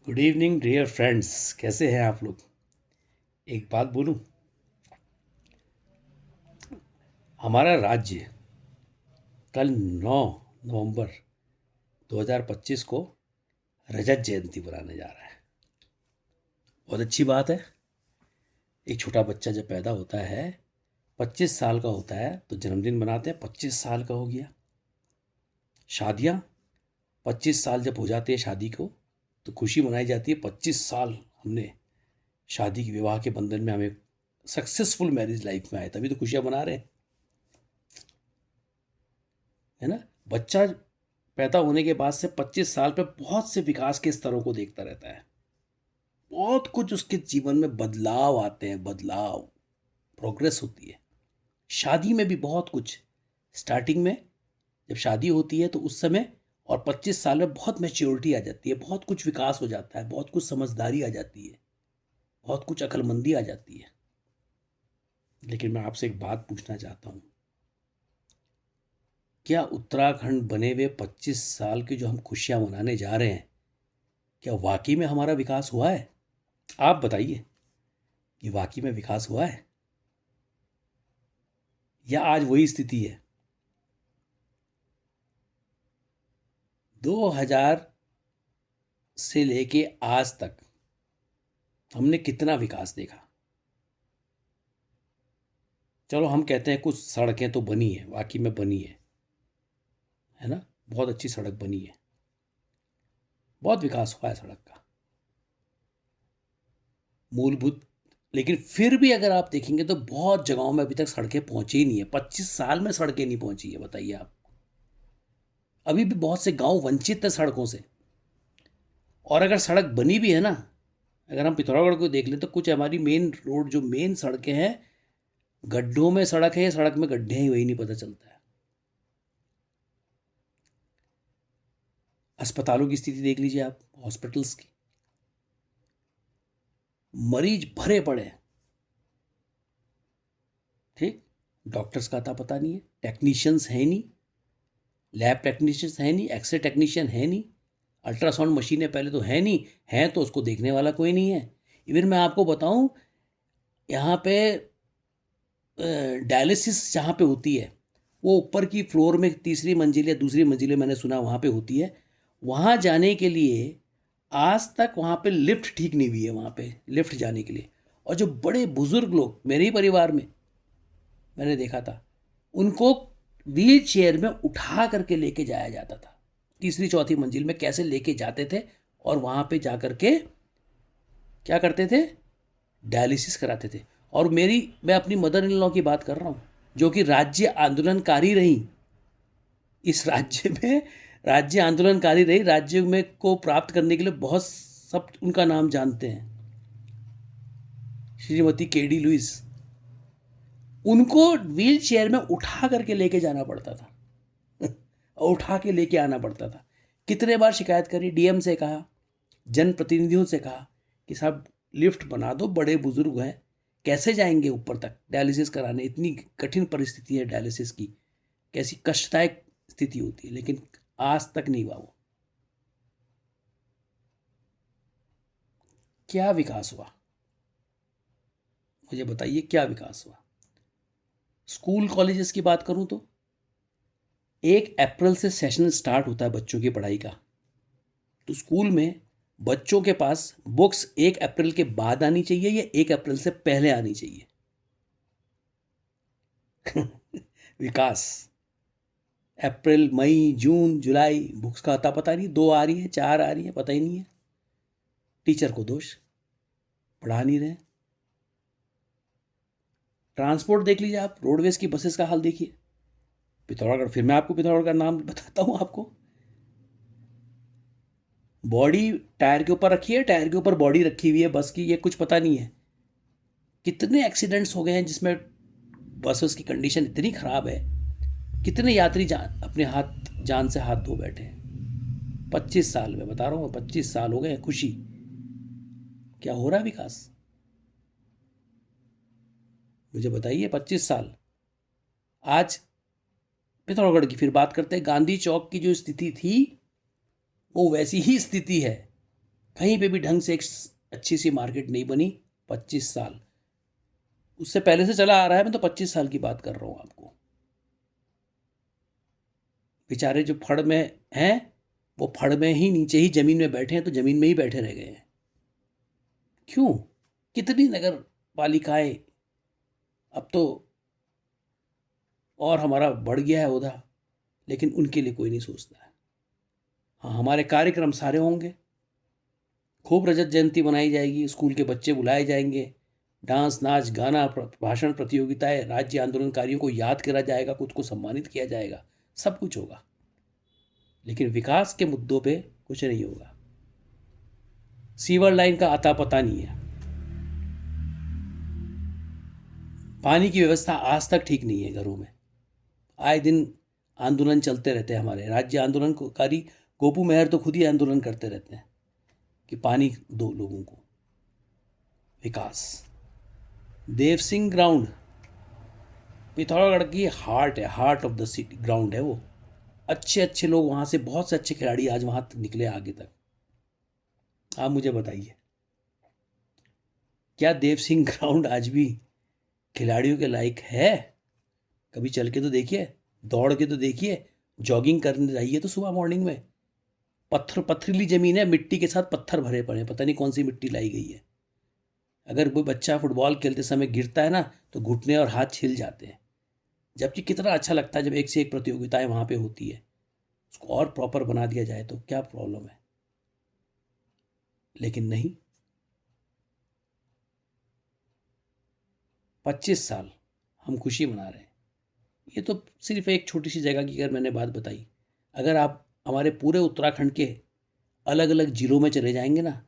Good evening dear friends, कैसे हैं आप लोग। एक बात बोलूं, हमारा राज्य कल 9 नवंबर 2025 को रजत जयंती मनाने जा रहा है। बहुत अच्छी बात है। एक छोटा बच्चा जब पैदा होता है, 25 साल का होता है तो जन्मदिन मनाते हैं, 25 साल का हो गया। शादियां 25 साल जब हो जाती है शादी को तो खुशी मनाई जाती है, 25 साल हमने शादी के विवाह के बंधन में हमें सक्सेसफुल मैरिज लाइफ में आए, तभी तो खुशियां मना रहे हैं, है ना। बच्चा पैदा होने के बाद से 25 साल पे बहुत से विकास के स्तरों को देखता रहता है। बहुत कुछ उसके जीवन में बदलाव आते हैं, बदलाव, प्रोग्रेस होती है। शादी में भी बहुत कुछ, स्टार्टिंग में जब शादी होती है तो उस समय और 25 साल में बहुत मैच्योरिटी आ जाती है, बहुत कुछ विकास हो जाता है, बहुत कुछ समझदारी आ जाती है, बहुत कुछ अक्लमंदी आ जाती है। लेकिन मैं आपसे एक बात पूछना चाहता हूँ, क्या उत्तराखंड बने हुए 25 साल की जो हम खुशियाँ मनाने जा रहे हैं, क्या वाकई में हमारा विकास हुआ है? आप बताइए कि वाकई में विकास हुआ है या आज वही स्थिति है। 2000 से लेके आज तक हमने कितना विकास देखा। चलो हम कहते हैं कुछ सड़कें तो बनी है, वाकई में बनी है ना, बहुत अच्छी सड़क बनी है, बहुत विकास हुआ है सड़क का, मूलभूत। लेकिन फिर भी अगर आप देखेंगे तो बहुत जगहों में अभी तक सड़कें पहुंची ही नहीं है। 25 साल में सड़कें नहीं पहुंची है, बताइए आप। अभी भी बहुत से गांव वंचित है सड़कों से। और अगर सड़क बनी भी है ना, अगर हम पिथौरागढ़ को देख लें तो कुछ हमारी मेन रोड, जो मेन सड़कें हैं, गड्ढों में सड़क है या सड़क में गड्ढे हैं वही नहीं पता चलता है। अस्पतालों की स्थिति देख लीजिए आप, हॉस्पिटल्स की, मरीज भरे पड़े हैं। ठीक, डॉक्टर्स का अता पता नहीं है, टेक्नीशियंस है नहीं, लैब टेक्नीशियंस है नहीं, एक्सरे टेक्नीशियन है नहीं, अल्ट्रासाउंड मशीनें पहले तो है नहीं, हैं तो उसको देखने वाला कोई नहीं है। इवन मैं आपको बताऊं, यहाँ पे डायलिसिस जहाँ पे होती है वो ऊपर की फ्लोर में, तीसरी मंजिल या दूसरी मंजिल, मैंने सुना वहाँ पे होती है। वहाँ जाने के लिए आज तक वहाँ पे लिफ्ट ठीक नहीं हुई है, वहाँ पे लिफ्ट जाने के लिए। और जो बड़े बुजुर्ग लोग मेरे ही परिवार में मैंने देखा था, उनको व्हील चेयर में उठा करके लेके जाया जाता था, तीसरी चौथी मंजिल में कैसे लेके जाते थे। और वहाँ पे जा करके क्या करते थे, डायलिसिस कराते थे। और मैं अपनी मदर इन लॉ की बात कर रहा हूँ, जो कि राज्य आंदोलनकारी रही, इस राज्य में राज्य आंदोलनकारी रही, राज्य में को प्राप्त करने के लिए बहुत सब उनका नाम जानते हैं, श्रीमती केडी लुइस। उनको व्हील चेयर में उठा करके लेके जाना पड़ता था और उठा के लेके आना पड़ता था। कितने बार शिकायत करी, डीएम से कहा, जनप्रतिनिधियों से कहा कि साहब लिफ्ट बना दो, बड़े बुजुर्ग हैं, कैसे जाएंगे ऊपर तक डायलिसिस कराने, इतनी कठिन परिस्थिति है डायलिसिस की, कैसी कष्टदायक स्थिति होती है। लेकिन आज तक नहीं हुआ वो। क्या विकास हुआ, मुझे बताइए, क्या विकास हुआ। स्कूल कॉलेजेस की बात करूं तो 1 अप्रैल से सेशन स्टार्ट होता है बच्चों की पढ़ाई का। तो स्कूल में बच्चों के पास बुक्स 1 अप्रैल के बाद आनी चाहिए या 1 अप्रैल से पहले आनी चाहिए? विकास। अप्रैल, मई, जून, जुलाई, बुक्स का अता पता नहीं, 2 आ रही है, 4 आ रही है, पता ही नहीं है। टीचर को दोष, पढ़ा नहीं रहे। ट्रांसपोर्ट देख लीजिए आप, रोडवेज की बसेस का हाल देखिए। पिथौरागढ़, फिर मैं आपको पिथौरागढ़ का नाम बताता हूँ आपको। बॉडी टायर के ऊपर रखी है, टायर के ऊपर बॉडी रखी हुई है बस की, ये कुछ पता नहीं है। कितने एक्सीडेंट्स हो गए हैं जिसमें बसेस की कंडीशन इतनी खराब है, कितने यात्री अपने जान से हाथ धो बैठे हैं। 25 साल में बता रहा हूँ, 25 साल हो गए हैं। खुशी, क्या हो रहा है विकास, मुझे बताइए। 25 साल। आज पिथौरागढ़ की फिर बात करते हैं। गांधी चौक की जो स्थिति थी वो वैसी ही स्थिति है, कहीं पे भी ढंग से एक अच्छी सी मार्केट नहीं बनी। 25 साल, उससे पहले से चला आ रहा है, मैं तो 25 साल की बात कर रहा हूँ आपको। बेचारे जो फड़ में हैं वो फड़ में ही नीचे ही ज़मीन में बैठे हैं, तो ज़मीन में ही बैठे रह गए हैं। क्यों? कितनी नगर पालिकाएं, अब तो और हमारा बढ़ गया है ओहदा, लेकिन उनके लिए कोई नहीं सोचता है। हाँ, हमारे कार्यक्रम सारे होंगे, खूब रजत जयंती मनाई जाएगी, स्कूल के बच्चे बुलाए जाएंगे, डांस नाच गाना भाषण प्रतियोगिताएं, राज्य आंदोलनकारियों को याद करा जाएगा, खुद को सम्मानित किया जाएगा, सब कुछ होगा, लेकिन विकास के मुद्दों पे कुछ नहीं होगा। सीवर लाइन का अता पता नहीं है, पानी की व्यवस्था आज तक ठीक नहीं है घरों में। आए दिन आंदोलन चलते रहते हैं, हमारे राज्य आंदोलनकारी गोपू मेहर तो खुद ही आंदोलन करते रहते हैं कि पानी दो लोगों को। विकास, देव सिंह ग्राउंड पिथौरागढ़ की हार्ट है, heart of the city ground है वो। अच्छे अच्छे लोग वहाँ से, बहुत से अच्छे खिलाड़ी आज वहाँ निकले आगे तक। आप मुझे बताइए, क्या देव सिंह ग्राउंड आज भी खिलाड़ियों के लायक है? कभी चल के तो देखिए, दौड़ के तो देखिए, जॉगिंग करने जाइए तो सुबह मॉर्निंग में। पथरीली जमीन है, मिट्टी के साथ पत्थर भरे पड़े हैं, पता नहीं कौन सी मिट्टी लाई गई है। अगर कोई बच्चा फुटबॉल खेलते समय गिरता है ना, तो घुटने और हाथ छिल जाते हैं। जबकि कितना अच्छा लगता है जब एक से एक प्रतियोगिताएं वहाँ पे होती है। उसको और प्रॉपर बना दिया जाए तो क्या प्रॉब्लम है, लेकिन नहीं। 25 साल हम खुशी मना रहे हैं। ये तो सिर्फ एक छोटी सी जगह की अगर मैंने बात बताई, अगर आप हमारे पूरे उत्तराखंड के अलग अलग जिलों में चले जाएंगे ना,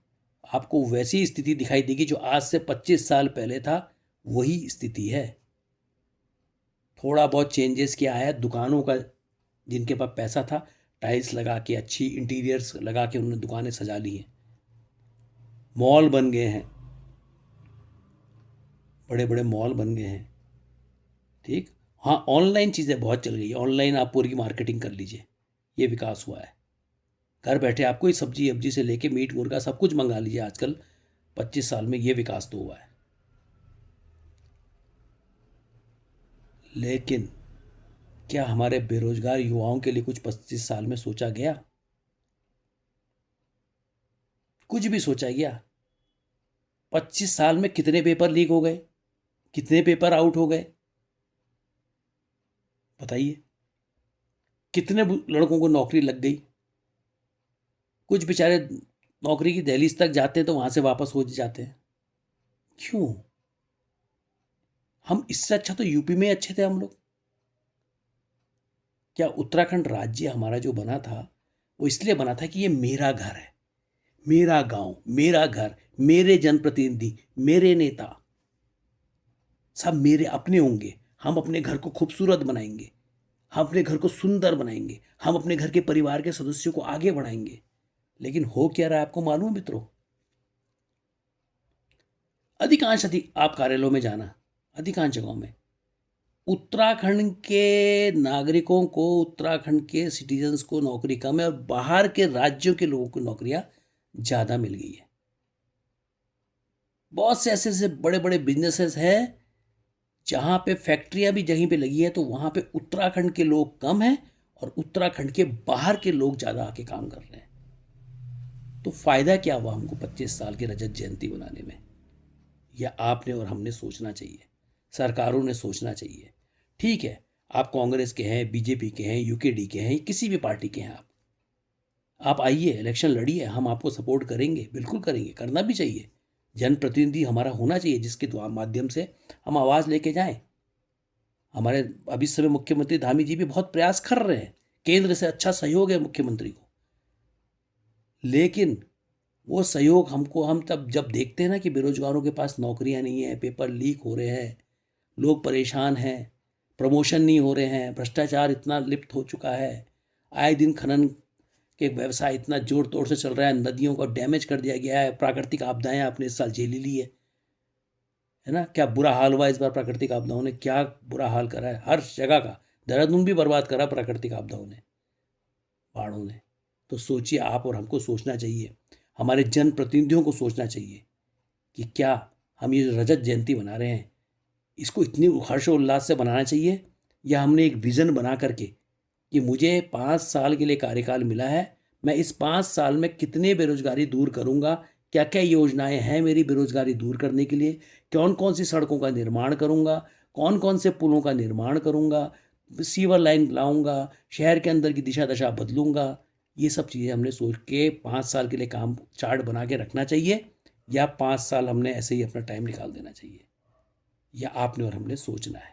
आपको वैसी स्थिति दिखाई देगी जो आज से 25 साल पहले था, वही स्थिति है। थोड़ा बहुत चेंजेस किया है, दुकानों का, जिनके पास पैसा था, टाइल्स लगा के, अच्छी इंटीरियर्स लगा के उन्होंने दुकानें सजा ली हैं, मॉल बन गए हैं, बड़े बड़े मॉल बन गए हैं। ठीक, हाँ, ऑनलाइन चीज़ें बहुत चल गई है, ऑनलाइन आप पूरी मार्केटिंग कर लीजिए, ये विकास हुआ है। घर बैठे आपको ही सब्जी अब्जी से लेके मीट मुर्गा सब कुछ मंगा लीजिए आजकल। 25 साल में ये विकास तो हुआ है। लेकिन क्या हमारे बेरोजगार युवाओं के लिए कुछ 25 साल में सोचा गया? कुछ भी सोचा गया? 25 साल में कितने पेपर लीक हो गए, कितने पेपर आउट हो गए, बताइए। कितने लड़कों को नौकरी लग गई। कुछ बेचारे नौकरी की दहलीज तक जाते हैं तो वहां से वापस हो जाते हैं। क्यों? हम इससे अच्छा तो यूपी में अच्छे थे हम लोग। क्या उत्तराखंड राज्य हमारा जो बना था, वो इसलिए बना था कि ये मेरा घर है, मेरा गांव, मेरा घर, मेरे जनप्रतिनिधि, मेरे नेता, सब मेरे अपने होंगे। हम अपने घर को खूबसूरत बनाएंगे, हम अपने घर को सुंदर बनाएंगे, हम अपने घर के परिवार के सदस्यों को आगे बढ़ाएंगे। लेकिन हो क्या रहा है आपको मालूम है मित्रों? अधिकांश आप कार्यालयों में जाना, अधिकांश जगहों में उत्तराखंड के नागरिकों को, उत्तराखंड के सिटीजन्स को नौकरी कम है और बाहर के राज्यों के लोगों को नौकरियां ज़्यादा मिल गई है। बहुत से ऐसे ऐसे बड़े बड़े बिजनेसेस हैं जहाँ पे फैक्ट्रियां भी जहीं पे लगी है, तो वहाँ पे उत्तराखंड के लोग कम हैं और उत्तराखंड के बाहर के लोग ज़्यादा आके काम कर रहे हैं। तो फ़ायदा क्या हुआ हमको 25 साल की रजत जयंती बनाने में? यह आपने और हमने सोचना चाहिए, सरकारों ने सोचना चाहिए। ठीक है, आप कांग्रेस के हैं, बीजेपी के हैं, यूकेडी के हैं, किसी भी पार्टी के हैं, आप आइए, इलेक्शन लड़िए, हम आपको सपोर्ट करेंगे, बिल्कुल करेंगे, करना भी चाहिए। जनप्रतिनिधि हमारा होना चाहिए जिसके माध्यम से हम आवाज़ लेके जाएं। हमारे अभी समय मुख्यमंत्री धामी जी भी बहुत प्रयास कर रहे हैं, केंद्र से अच्छा सहयोग है मुख्यमंत्री को। लेकिन वो सहयोग हमको, हम तब जब देखते हैं ना कि बेरोजगारों के पास नौकरियां नहीं है, पेपर लीक हो रहे हैं, लोग परेशान हैं, प्रमोशन नहीं हो रहे हैं, भ्रष्टाचार इतना लिप्त हो चुका है, आए दिन खनन के व्यवसाय इतना जोर तोड़ से चल रहा है, नदियों को डैमेज कर दिया गया है, प्राकृतिक आपदाएं आपने इस साल झेली ली है ना? क्या बुरा हाल हुआ इस बार, प्राकृतिक आपदाओं ने क्या बुरा हाल करा है, हर जगह का देहरादून भी बर्बाद करा प्राकृतिक आपदाओं ने, बाढ़ों ने। तो सोचिए, आप और हमको सोचना चाहिए। हमारे जनप्रतिनिधियों को सोचना चाहिए कि क्या हम ये जो रजत जयंती मना रहे हैं इसको इतनी हर्षोल्लास से बनाना चाहिए, या हमने एक विज़न बना करके कि मुझे 5 साल के लिए कार्यकाल मिला है, मैं इस 5 साल में कितने बेरोजगारी दूर करूंगा, क्या क्या योजनाएं हैं मेरी बेरोजगारी दूर करने के लिए, कौन कौन सी सड़कों का निर्माण करूंगा, कौन कौन से पुलों का निर्माण करूंगा, सीवर लाइन लाऊंगा, शहर के अंदर की दिशा दशा बदलूंगा। ये सब चीज़ें हमने सोच के 5 साल के लिए काम चार्ट बना के रखना चाहिए, या 5 साल हमने ऐसे ही अपना टाइम निकाल देना चाहिए, या आपने और हमने सोचना है।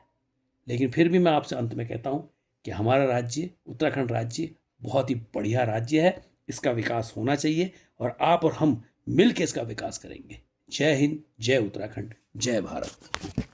लेकिन फिर भी मैं आपसे अंत में कहता हूँ कि हमारा राज्य, उत्तराखंड राज्य, बहुत ही बढ़िया राज्य है, इसका विकास होना चाहिए और आप और हम मिल के इसका विकास करेंगे। जय हिंद, जय उत्तराखंड, जय भारत।